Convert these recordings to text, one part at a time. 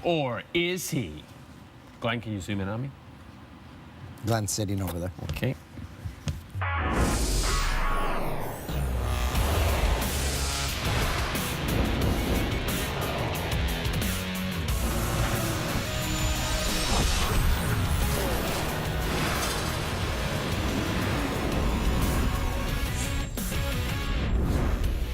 Or is he? Glenn, can you zoom in on me? Glenn's sitting over there. Okay.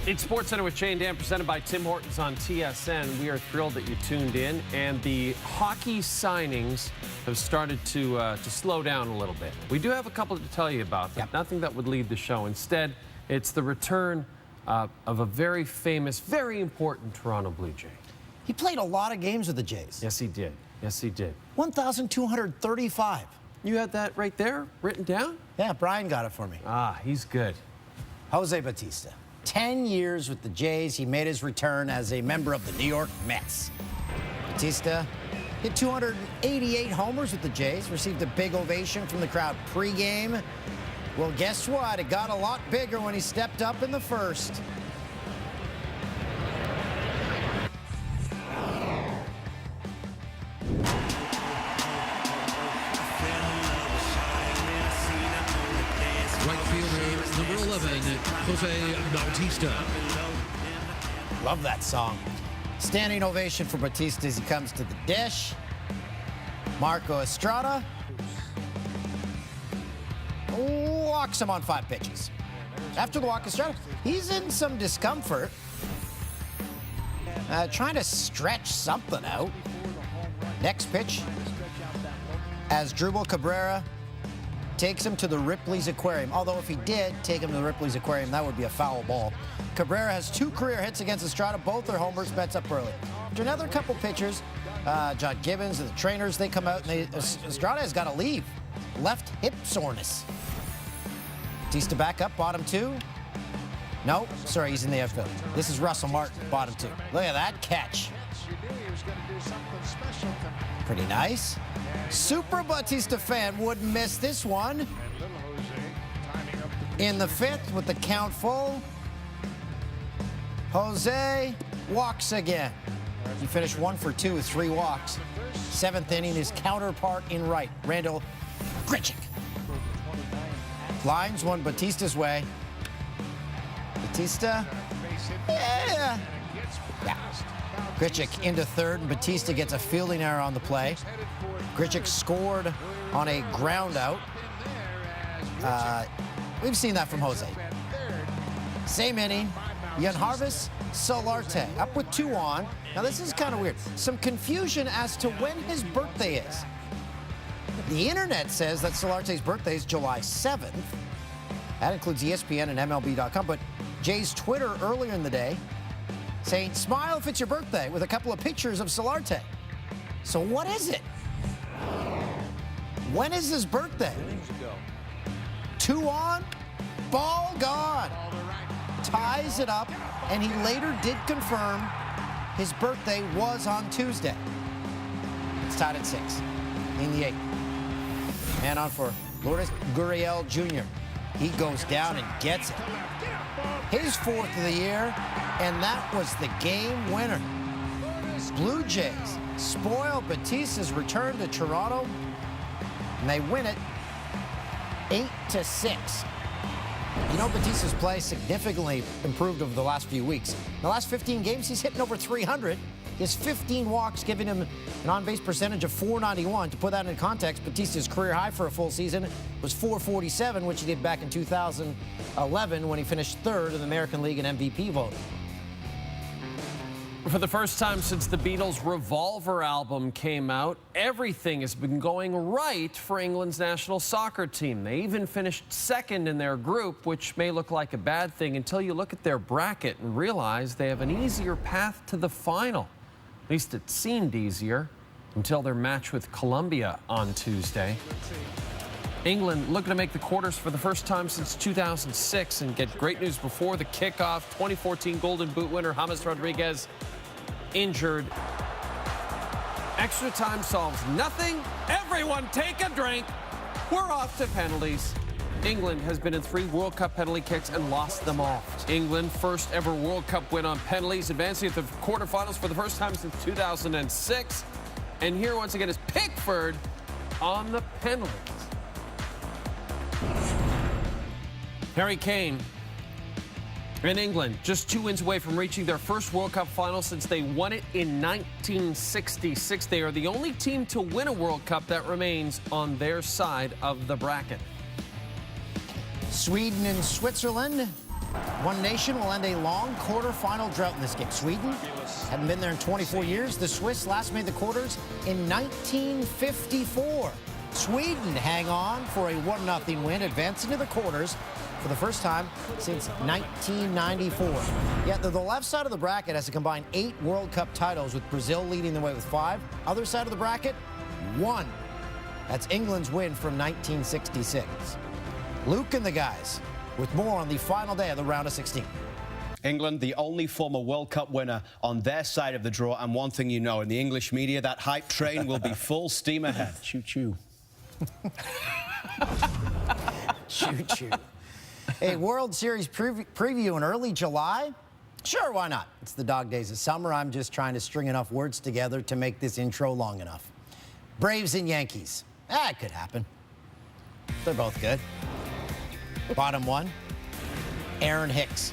It's SportsCenter with Jay and Dan, presented by Tim Hortons on TSN. We are thrilled that you tuned in, and the hockey signings have started to slow down a little bit. We do have a couple to tell you about, but nothing that would lead the show. Instead, it's the return of a very famous, very important Toronto Blue Jay. He played a lot of games with the Jays. Yes, he did. Yes, he did. 1,235. You had that right there written down? Yeah, Brian got it for me. Ah, he's good. Jose Bautista. 10 years with the Jays. He made his return as a member of the New York Mets. Bautista hit 288 homers with the Jays, received a big ovation from the crowd pregame. Well, guess what? It got a lot bigger when he stepped up in the first. Right fielder, number 11, Jose Bautista. Love that song. Standing ovation for Bautista as he comes to the dish. Marco Estrada walks him on 5 pitches. After the walk, Estrada, he's in some discomfort. Trying to stretch something out. Next pitch, as Drupal Cabrera takes him to the Ripley's Aquarium. Although if he did take him to the Ripley's Aquarium, that would be a foul ball. Cabrera has 2 career hits against Estrada. Both are homers. Bets up early. After another couple pitchers, John Gibbons and the trainers, they come out, and Estrada has got to leave. Left hip soreness. Bautista back up, bottom 2. No, sorry, he's in the outfield. This is Russell Martin, bottom 2. Look at that catch. Pretty nice. Super Bautista fan wouldn't miss this one. In the 5th with the count full, Jose walks again. He finished 1 for 2 with 3 walks. 7th inning, his counterpart in right, Randall Grichuk. Lines one Bautista's way. Bautista, yeah. Grichuk into 3rd, and Bautista gets a fielding error on the play. Grichuk scored on a ground out. We've seen that from Jose. Same inning, Yangervis Solarte up with 2 on. Now this is kind of weird. Some confusion as to when his birthday is. The internet says that Solarte's birthday is July 7th. That includes ESPN and MLB.com, but Jay's Twitter earlier in the day saying, smile if it's your birthday, with a couple of pictures of Solarte. So what is it? When is his birthday? 2 on, ball gone. Ties it up, and he later did confirm his birthday was on Tuesday. It's tied at 6 in the 8th. Man on for Lourdes Gurriel Jr. He goes down and gets it. His 4th of the year, and that was the game winner. Blue Jays spoil Bautista's return to Toronto, and they win it 8-6. You know, Bautista's play significantly improved over the last few weeks. In the last 15 games, he's hitting over 300. He has 15 walks, giving him an on-base percentage of .491. To put that in context, Bautista's career high for a full season was .447, which he did back in 2011 when he finished 3rd in the American League and MVP vote. For the first time since the Beatles' Revolver album came out, everything has been going right for England's national soccer team. They even finished 2nd in their group, which may look like a bad thing until you look at their bracket and realize they have an easier path to the final. At least it seemed easier until their match with Colombia on Tuesday. England looking to make the quarters for the first time since 2006 and get great news before the kickoff. 2014 Golden Boot winner James Rodriguez injured. Extra time solves nothing. Everyone take a drink. We're off to penalties. England has been in 3 World Cup penalty kicks and lost them all. England, first ever World Cup win on penalties, advancing to the quarterfinals for the first time since 2006. And here once again is Pickford on the penalties. Harry Kane and England just 2 wins away from reaching their first World Cup final since they won it in 1966. They are the only team to win a World Cup that remains on their side of the bracket. Sweden and Switzerland. One nation will end a long quarterfinal drought in this game. Sweden hadn't been there in 24 years. The Swiss last made the quarters in 1954. Sweden hang on for a 1-0 win, advancing to the quarters for the first time since 1994. Yet the left side of the bracket has to combine 8 World Cup titles, with Brazil leading the way with 5. Other side of the bracket, 1. That's England's win from 1966. Luke and the guys with more on the final day of the round of 16. England, the only former World Cup winner on their side of the draw. And one thing you know, in the English media, that hype train will be full steam ahead. Choo-choo. Choo-choo. A World Series preview in early July? Sure, why not? It's the dog days of summer. I'm just trying to string enough words together to make this intro long enough. Braves and Yankees. It could happen. They're both good. Bottom 1, Aaron Hicks.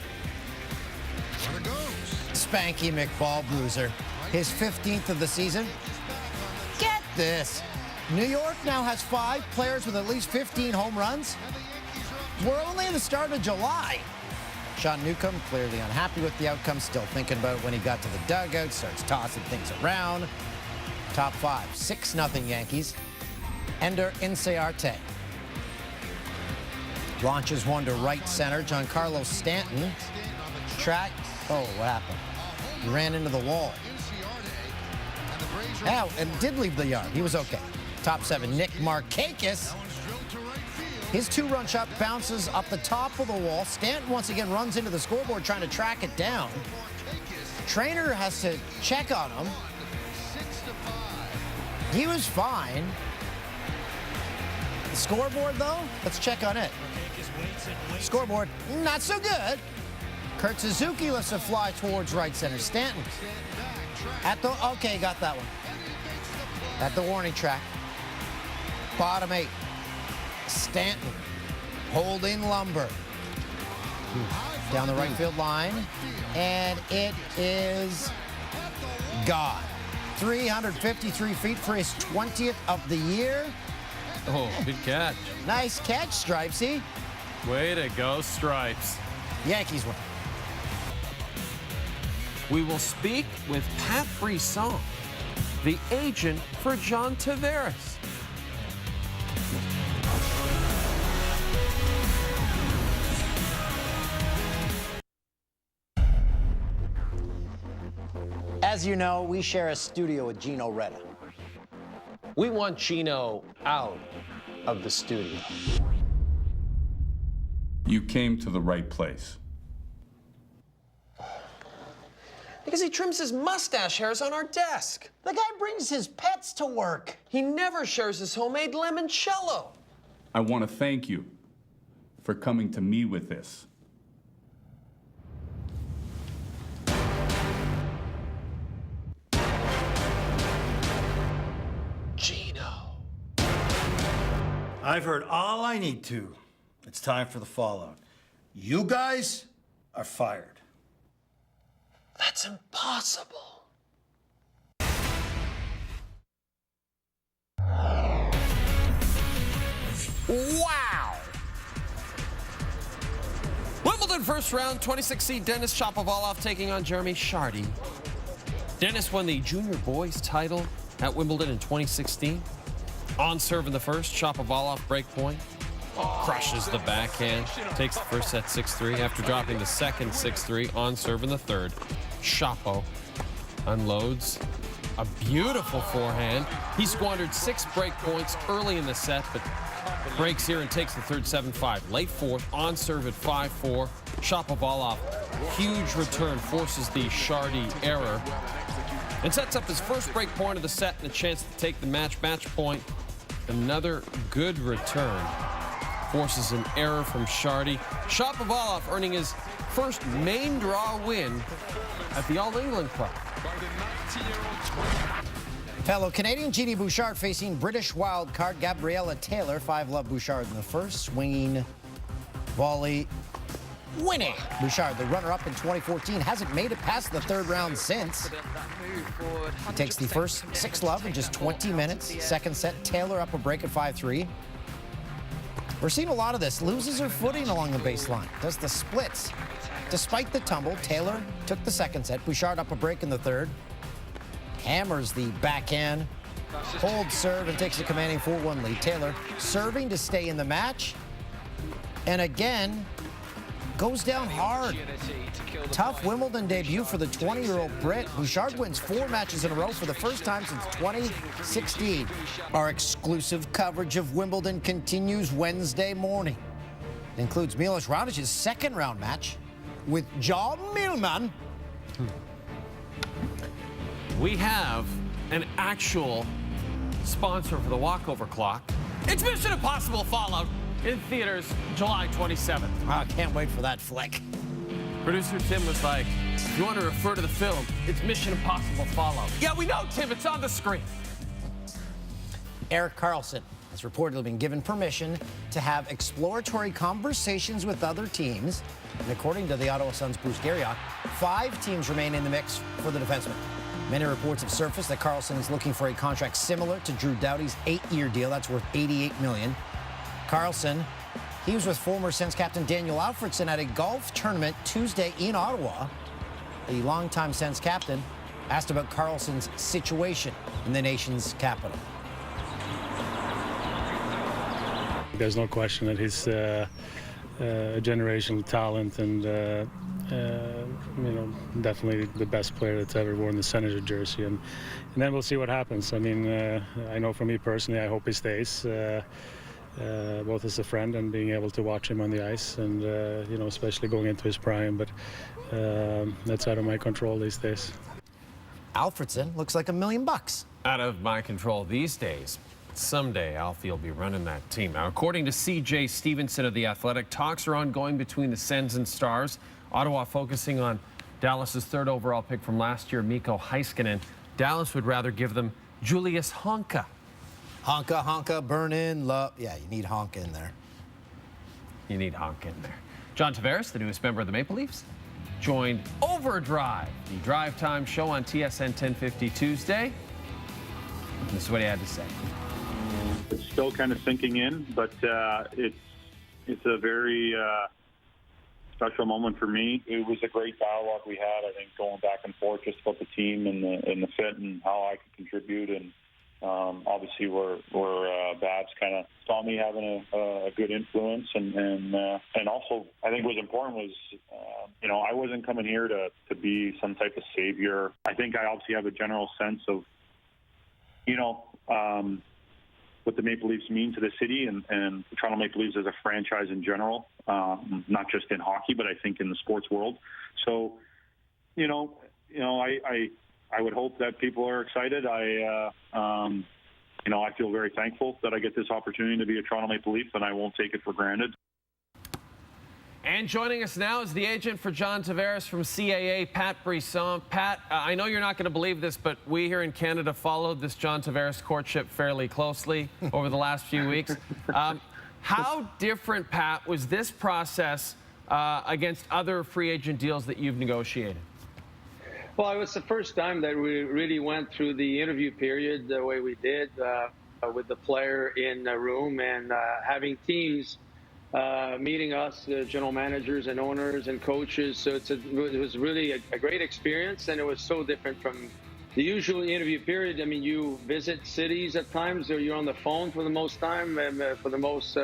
Spanky McBall Bruiser. His 15th of the season. Get this. New York now has 5 players with at least 15 home runs. We're only in the start of July. Sean Newcomb, clearly unhappy with the outcome, still thinking about when he got to the dugout, starts tossing things around. Top 5, 6-0 Yankees. Ender Inciarte launches one to right center. Giancarlo Stanton. Oh, what happened? He ran into the wall. Oh, and did leave the yard. He was okay. Top 7, Nick Markakis. His 2-run shot bounces up the top of the wall. Stanton once again runs into the scoreboard trying to track it down. Trainer has to check on him. He was fine. The scoreboard, though, let's check on it. Scoreboard, not so good. Kurt Suzuki lets it fly towards right center. Stanton okay, got that one. At the warning track. Bottom 8. Stanton holding lumber down the right field line, and it is gone. 353 feet for his 20th of the year. Oh, good catch. Nice catch, Stripesy. Way to go, Stripes. Yankees win. We will speak with Pat Brisson, the agent for John Tavares. As you know, we share a studio with Gino Reda. We want Gino out of the studio. You came to the right place. Because he trims his mustache hairs on our desk. The guy brings his pets to work. He never shares his homemade limoncello. I want to thank you for coming to me with this. Gino. I've heard all I need to. It's time for the fallout. You guys are fired. That's impossible. Wow! Wimbledon first round, 26 seed Denis Shapovalov taking on Jeremy Chardy. Denis won the junior boys title at Wimbledon in 2016. On serve in the first, Shapovalov break point. Crushes the backhand, takes the first set 6-3 after dropping the second 6-3 on serve in the third. Shapo unloads a beautiful forehand. He squandered 6 break points early in the set, but breaks here and takes the third 7-5. Late fourth, on serve at 5-4. Shapovalov, huge return, forces the Chardy error and sets up his first break point of the set and a chance to take the match point. Another good return forces an error from Shardy. Shapovalov earning his first main draw win at the All England Club. Fellow Canadian Genie Bouchard facing British wildcard Gabriella Taylor. 5-love Bouchard in the first. Swinging volley. Winning. Bouchard, the runner-up in 2014, hasn't made it past the third round since. He takes the first 6-love in just 20 minutes. Second set, Taylor up a break at 5-3. We're seeing a lot of this. Loses her footing along the baseline. Does the splits. Despite the tumble, Taylor took the second set. Bouchard up a break in the third. Hammers the backhand. Holds serve and takes a commanding 4-1 lead. Taylor serving to stay in the match. And again, goes down hard. Tough Wimbledon debut for the 20-year-old Brit. Bouchard wins 4 matches in a row for the first time since 2016. Our exclusive coverage of Wimbledon continues Wednesday morning. It includes Milos Raonic's second round match with John Millman. We have an actual sponsor for the walkover clock. It's Mission Impossible Fallout in theaters July 27th. I can't wait for that flick. Producer Tim was like, if you want to refer to the film, it's Mission Impossible Fallout. Yeah, we know, Tim, it's on the screen. Erik Karlsson has reportedly been given permission to have exploratory conversations with other teams. And according to the Ottawa Sun's Bruce Garriock, 5 teams remain in the mix for the defenseman. Many reports have surfaced that Karlsson is looking for a contract similar to Drew Doughty's 8-year deal. That's worth $88 million. Karlsson, he was with former Sens captain Daniel Alfredsson at a golf tournament Tuesday in Ottawa. The longtime Sens captain asked about Karlsson's situation in the nation's capital. There's no question that he's a generational talent and definitely the best player that's ever worn the Senator jersey, and then we'll see what happens. I mean, I know for me personally, I hope he stays, both as a friend and being able to watch him on the ice, and especially going into his prime. But that's out of my control these days. Alfredsson looks like $1 million. Out of my control these days. Someday, Alfie will be running that team. Now, according to C.J. Stevenson of The Athletic, talks are ongoing between the Sens and Stars. Ottawa focusing on Dallas's 3rd overall pick from last year, Mikko Heiskanen. Dallas would rather give them Julius Honka. Honka, burn in, love. Yeah, you need Honka in there. You need Honka in there. John Tavares, the newest member of the Maple Leafs, joined Overdrive, the drive time show on TSN 1050 Tuesday. This is what he had to say. It's still kind of sinking in, but it's a very special moment for me. It was a great dialogue we had, I think, going back and forth just about the team and the fit and how I could contribute. And obviously, where Babs kind of saw me having a good influence, and also I think what was important was, I wasn't coming here to be some type of savior. I think I obviously have a general sense of, what the Maple Leafs mean to the city and the Toronto Maple Leafs as a franchise in general, not just in hockey, but I think in the sports world. So, I would hope that people are excited. I feel very thankful that I get this opportunity to be a Toronto Maple Leaf, and I won't take it for granted. And joining us now is the agent for John Tavares from CAA, Pat Brisson. Pat, I know you're not going to believe this, but we here in Canada followed this John Tavares courtship fairly closely over the last few weeks. How different, Pat, was this process against other free agent deals that you've negotiated? Well, it was the first time that we really went through the interview period the way we did with the player in the room and having teams meeting us, general managers and owners and coaches. So it was really a great experience, and it was so different from the usual interview period. I mean, you visit cities at times, or you're on the phone for the most time, and for the most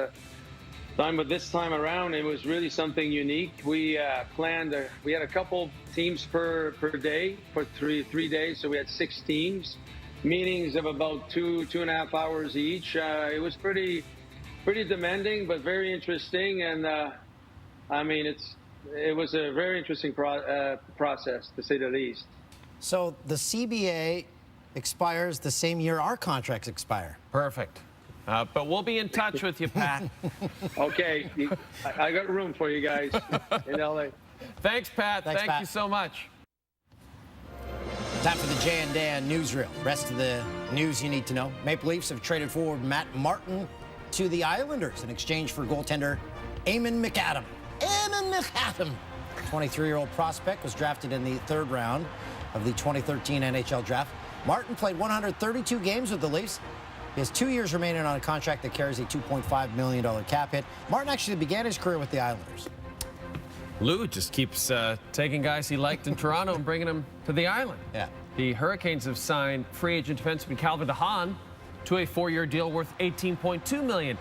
time. But this time around, it was really something unique. We planned, we had a couple teams per day for three days. So we had 6 teams, meetings of about 2.5 hours each. It was pretty demanding, but very interesting. And it was a very interesting process, to say the least. So the CBA expires the same year our contracts expire. Perfect. But we'll be in touch with you, Pat. Okay, I got room for you guys in L.A. Thanks, Pat. Thanks, Thank Pat. you so much. Time for the Jay and Dan newsreel. Rest of the news you need to know. Maple Leafs have traded forward Matt Martin to the Islanders in exchange for goaltender Eamon McAdam. 23-year-old prospect was drafted in the third round of the 2013 NHL draft. Martin played 132 games with the Leafs. He has 2 years remaining on a contract that carries a $2.5 million cap hit. Martin actually began his career with the Islanders. Lou just keeps taking guys he liked in Toronto and bringing them to the island. Yeah. The Hurricanes have signed free agent defenseman Calvin DeHaan to a 4-year deal worth $18.2 million.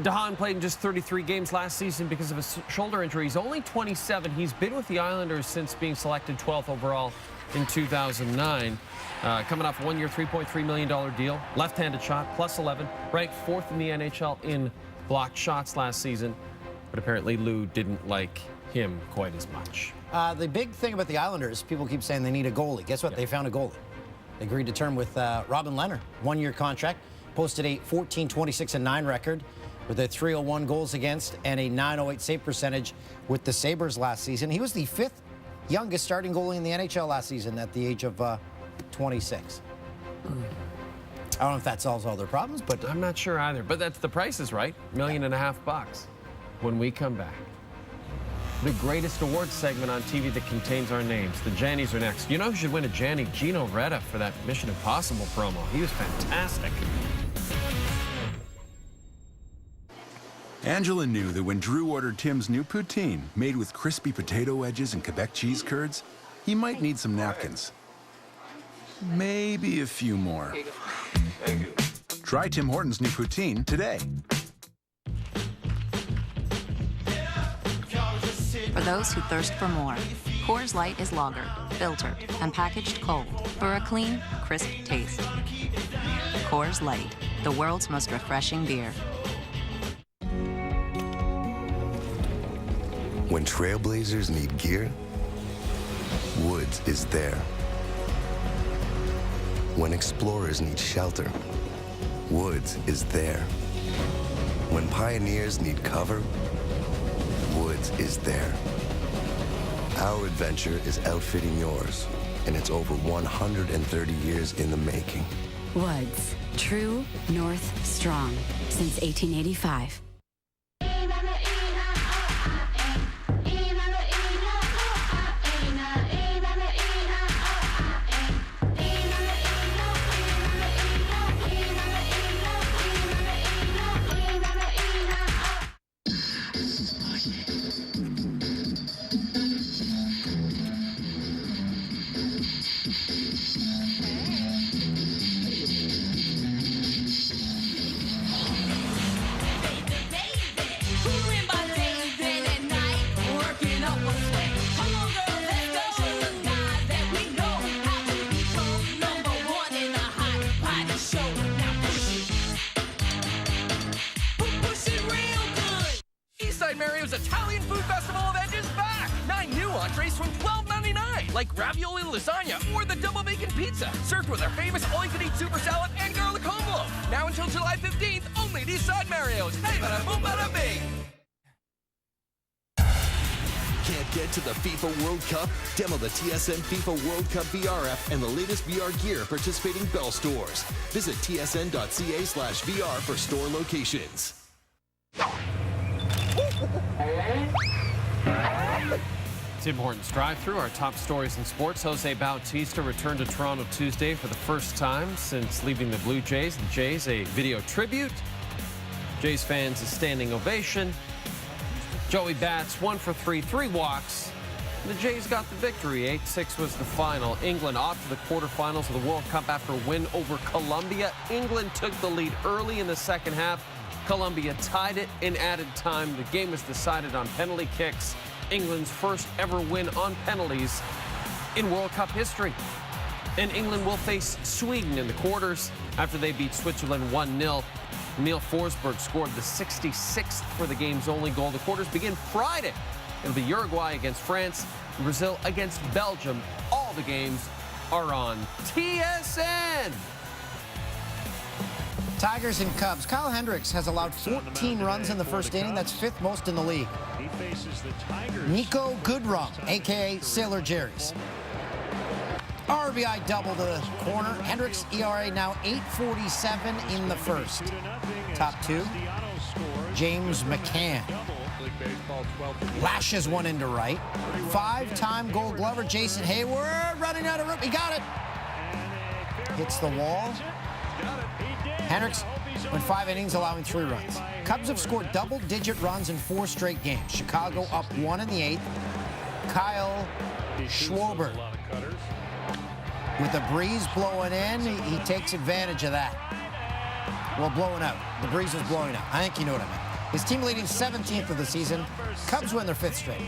DeHaan played in just 33 games last season because of a shoulder injury. He's only 27. He's been with the Islanders since being selected 12th overall in 2009. Coming off a 1-year, $3.3 million deal. Left-handed shot, plus 11. Ranked 4th in the NHL in blocked shots last season. But apparently Lou didn't like him quite as much. The big thing about the Islanders, people keep saying they need a goalie. Guess what? They found a goalie. They agreed to term with Robin Lehner. 1-year contract. Posted a 14-26-9 record with a 301 goals against and a 908 save percentage with the Sabres last season. He was the 5th youngest starting goalie in the NHL last season at the age of 26. I don't know if that solves all their problems, but I'm not sure either. But that's the price is right. $1.5 million when we come back. The greatest awards segment on TV that contains our names. The Jannies are next. You know who should win a Janny? Gino Reda for that Mission Impossible promo. He was fantastic. Angela knew that when Drew ordered Tim's new poutine, made with crispy potato wedges and Quebec cheese curds, he might need some napkins. Maybe a few more. Try Tim Hortons' new poutine today. For those who thirst for more, Coors Light is lagered, filtered, and packaged cold for a clean, crisp taste. Coors Light, the world's most refreshing beer. When trailblazers need gear, Woods is there. When explorers need shelter, Woods is there. When pioneers need cover, Woods is there. Our adventure is outfitting yours, and it's over 130 years in the making. Woods, true North strong since 1885. Mario's Italian Food Festival event is back! 9 new entrees from $12.99, like ravioli lasagna or the double bacon pizza, served with our famous all-you-can-eat super salad and garlic combo. Now until July 15th, only at Eastside Mario's. Hey, bada boom, bada bing! Can't get to the FIFA World Cup? Demo the TSN FIFA World Cup VR app and the latest VR gear at participating Bell stores. Visit tsn.ca/VR for store locations. Tim Hortons drive-through, our top stories in sports. Jose Bautista returned to Toronto Tuesday for the first time since leaving the Blue Jays. The Jays, a video tribute. Jays fans, a standing ovation. Joey Bats, 1 for 3, 3 walks. The Jays got the victory. 8-6 was the final. England off to the quarterfinals of the World Cup after a win over Colombia. England took the lead early in the second half. Colombia tied it in added time. The game was decided on penalty kicks. England's first ever win on penalties in World Cup history. And England will face Sweden in the quarters after they beat Switzerland 1-0. Emil Forsberg scored the 66th for the game's only goal. The quarters begin Friday. It'll be Uruguay against France, Brazil against Belgium. All the games are on TSN. Tigers and Cubs. Kyle Hendricks has allowed 14 runs in the first inning. That's 5th most in the league. He faces the Tigers. Nico Goodrum, a.k.a. Sailor Jerry's. RBI double to the corner. Hendricks' ERA now 8.47 in the first. Top 2, James McCann. Lashes one into right. 5-time Gold Glover Jason Hayward running out of room. He got it. Hits the wall. Hendricks went 5 innings, allowing 3 runs. Cubs have scored double-digit runs in 4 straight games. Chicago up 1 in the 8th. Kyle Schwarber. With the breeze blowing in, he takes advantage of that. Well, blowing out. The breeze was blowing out. I think you know what I meant. His team leading 17th of the season. Cubs win their 5th straight.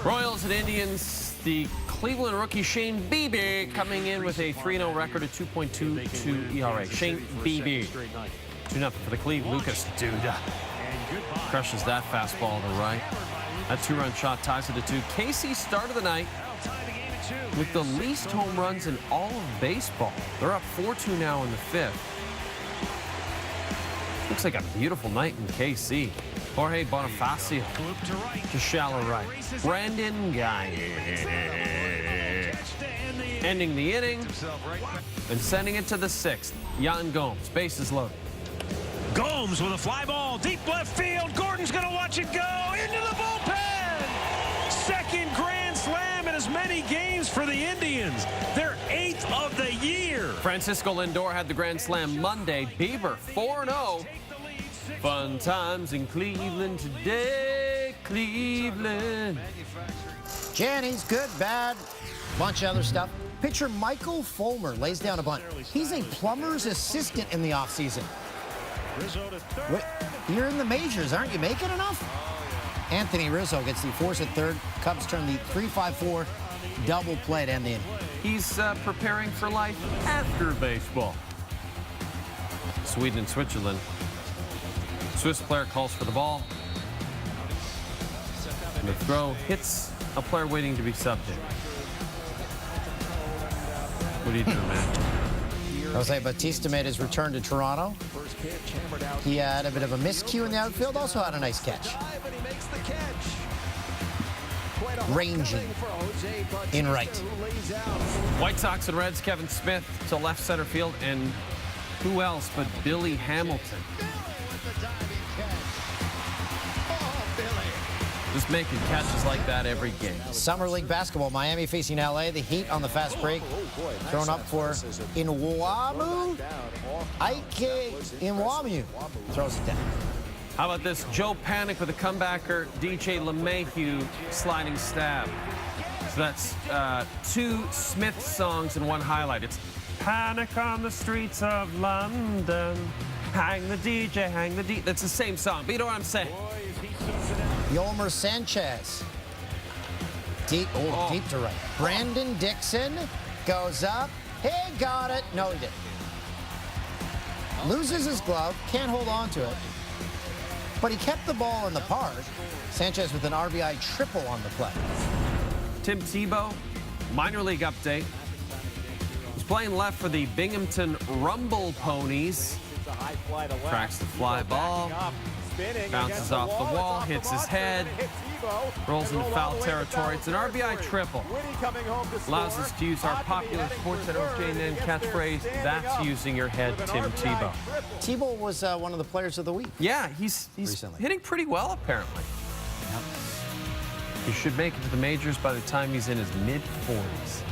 Royals and Indians, the Cleveland rookie Shane Bieber coming in with a 3-0 record at 2.22 ERA. Shane Bieber, 2-0 for the Cleveland. Lucas Duda crushes that fastball to the right. That 2-run shot ties it at 2. Casey started the night with the least home runs in all of baseball. They're up 4-2 now in the 5th. Looks like a beautiful night in KC. Jorge Bonifacio to shallow right. Brandon Guy ending the inning and sending it to the 6th. Yan Gomes, bases loaded. Gomes with a fly ball, deep left field. Gordon's going to watch it go into the bullpen. Second grand slam in as many games for the Indians. Their 8th of the year. Francisco Lindor had the grand slam Monday. Bieber 4-0. Fun times in Cleveland today, Cleveland. Janney's good, bad, bunch of other stuff. Pitcher Michael Fulmer lays down a bunt. He's a plumber's assistant in the offseason. Wait, you're in the majors, aren't you making enough? Anthony Rizzo gets the force at third. Cubs turn the 3-5-4 double play to end the inning. He's preparing for life after baseball. Sweden and Switzerland. Swiss player calls for the ball. And the throw hits a player waiting to be subbed in. What do you do, man? Jose Bautista made his return to Toronto. He had a bit of a miscue in the outfield, also had a nice catch. Ranging in right. White Sox and Reds, Kevin Smith to left center field, and who else but Billy Hamilton? Just making catches like that every game. Summer League basketball, Miami facing LA. The Heat on the fast break. Thrown up for Inwamu. Ike Inwamu throws it down. How about this? Joe Panic with a comebacker. DJ LeMahieu sliding stab. So that's 2 Smith songs and 1 highlight. It's Panic on the streets of London. Hang the DJ, hang the DJ. That's the same song, but you know what I'm saying. Yolmer Sanchez. Deep to right. Brandon Dixon goes up. Hey, got it. No, he didn't. Loses his glove, can't hold on to it. But he kept the ball in the park. Sanchez with an RBI triple on the play. Tim Tebow, minor league update. He's playing left for the Binghamton Rumble Ponies. Cracks the fly ball. Bounces off the wall, hits his head, rolls into foul territory. It's an RBI triple. Allows us to use our popular SportsCenter JNN catchphrase, that's using your head, Tim Tebow. Tebow was one of the players of the week. Yeah, he's hitting pretty well, apparently. Yep. He should make it to the majors by the time he's in his mid-40s.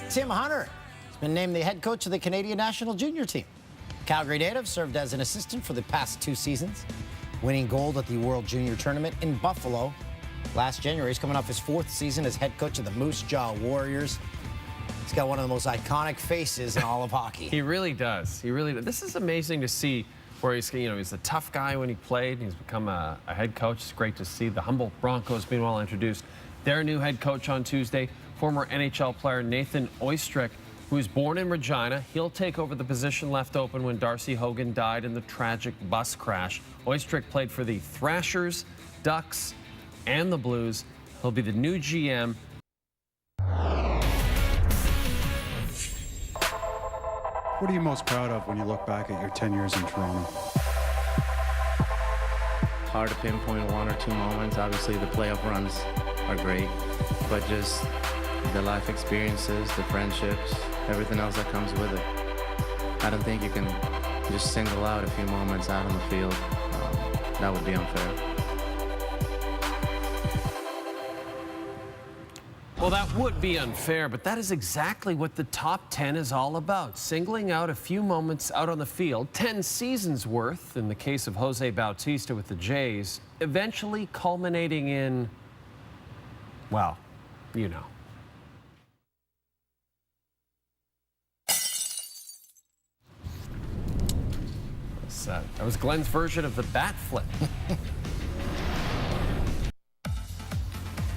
Tim Hunter been named the head coach of the Canadian national junior team. Calgary native served as an assistant for the past 2 seasons, winning gold at the World Junior Tournament in Buffalo last January. He's coming off his 4th season as head coach of the Moose Jaw Warriors. He's got one of the most iconic faces in all of hockey. He really does. He really does. This is amazing to see where he's, he's a tough guy when he played. He's become a head coach. It's great to see. The Humboldt Broncos, meanwhile, introduced their new head coach on Tuesday, former NHL player Nathan Oystrick, who was born in Regina. He'll take over the position left open when Darcy Hogan died in the tragic bus crash. Oystrick played for the Thrashers, Ducks, and the Blues. He'll be the new GM. What are you most proud of when you look back at your 10 years in Toronto? Hard to pinpoint one or two moments. Obviously, the playoff runs are great, but just the life experiences, the friendships, everything else that comes with it. I don't think you can just single out a few moments out on the field. That would be unfair. Well, that would be unfair, but that is exactly what the top 10 is all about. Singling out a few moments out on the field, 10 seasons worth in the case of Jose Bautista with the Jays, eventually culminating in, well, you know. That was Glenn's version of the bat flip.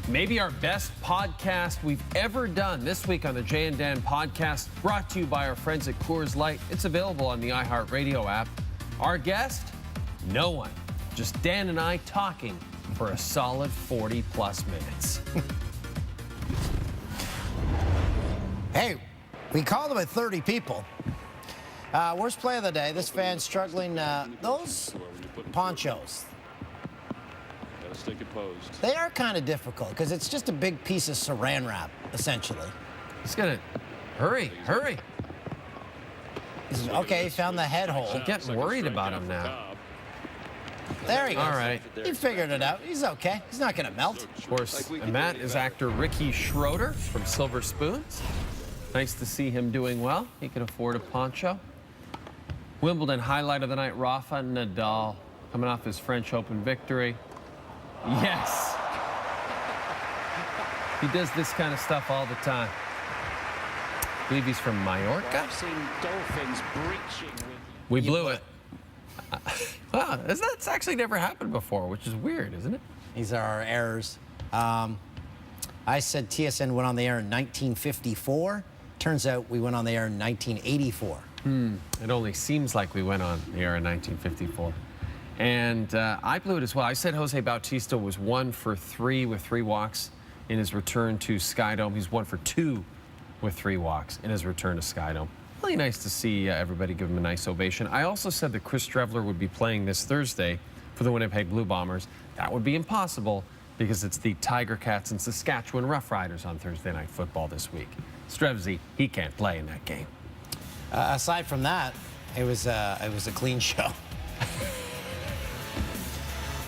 Maybe our best podcast we've ever done this week on the Jay and Dan podcast, brought to you by our friends at Coors Light. It's available on the iHeartRadio app. Our guest? No one. Just Dan and I talking for a solid 40-plus minutes. Hey, we called about 30 people. Worst play of the day. This fan's struggling. Those ponchos. Gotta stay composed. They are kind of difficult because it's just a big piece of saran wrap, essentially. He's gonna hurry. Okay, he found the head hole. I'm getting worried about him now. There he goes. All right. He figured it out. He's okay. He's not going to melt. Of course, and that is actor Ricky Schroeder from Silver Spoons. Nice to see him doing well. He can afford a poncho. Wimbledon highlight of the night, Rafa Nadal coming off his French Open victory. Yes. He does this kind of stuff all the time. I believe he's from Mallorca. I've seen dolphins breaching with... We blew it. Wow, that's actually never happened before, which is weird, isn't it? These are our errors. I said TSN went on the air in 1954. Turns out we went on the air in 1984. It only seems like we went on the air in 1954. And I blew it as well. I said Jose Bautista was 1 for 3 with 3 walks in his return to Skydome. He's 1 for 2 with 3 walks in his return to Skydome. Really nice to see everybody give him a nice ovation. I also said that Chris Streveler would be playing this Thursday for the Winnipeg Blue Bombers. That would be impossible because it's the Tiger Cats and Saskatchewan Roughriders on Thursday Night Football this week. Strevsy, he can't play in that game. Aside from that, it was a clean show.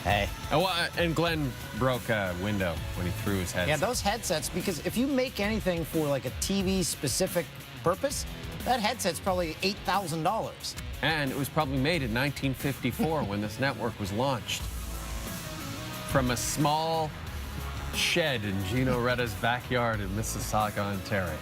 Hey. Oh, and Glenn broke a window when he threw his headset. Yeah, those headsets, because if you make anything for like a TV-specific purpose, that headset's probably $8,000. And it was probably made in 1954 when this network was launched. From a small shed in Gino Retta's backyard in Mississauga, Ontario.